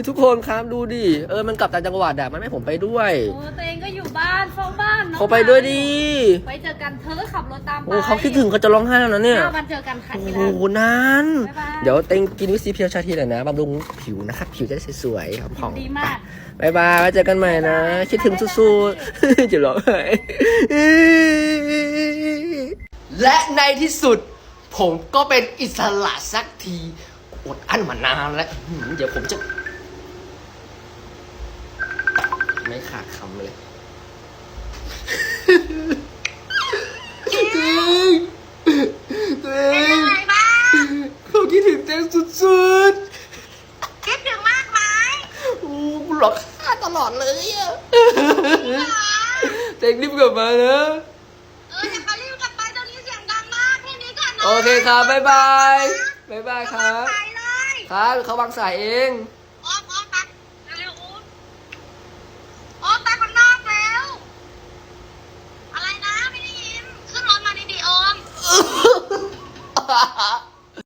ทุกคนครับดูดิมันกลับต่างจังหวัดอะมันไม่ให้ผมไปด้วย โอ้ตัวเองก็อยู่บ้านเฝ้าบ้านน้อง เขาไปด้วยดิ ไปเจอกันเธอก็ขับรถตามไป โอ้เขาคิดถึงเขาจะร้องไห้แล้วนะเนี่ย วันเจอกันค่ะ โอ้ ที่ โห ร้าน นาน บ๊ายบาย เดี๋ยวเต็งกินวิซีเพียวชาทีหน่อยนะบำรุงผิวนะครับผิวจะได้สวยๆผ่อง ดี ๆ มาก บายบายไว้เจอกันใหม่นะ คิดถึงสู้ๆ จะร้องไห้ และในที่สุด ผมก็เป็นอิสระสักทีอดอั้นมานานแล้วเดี๋ยวผมจะ ไม่ขาดคำเลยตัวเองเขาคิดถึงเต้งสุดๆคิดถึงมากไหมกูหลอกฆ่าตลอดเลยอะเต้งรีบกลับมานะจะเขารีบกลับไปตอนนี้เสียงดังมากแค่นี้ก่อนนะ โอเคครับบ๊ายบายครับ ไปเลย ครับเขาวางสายเอง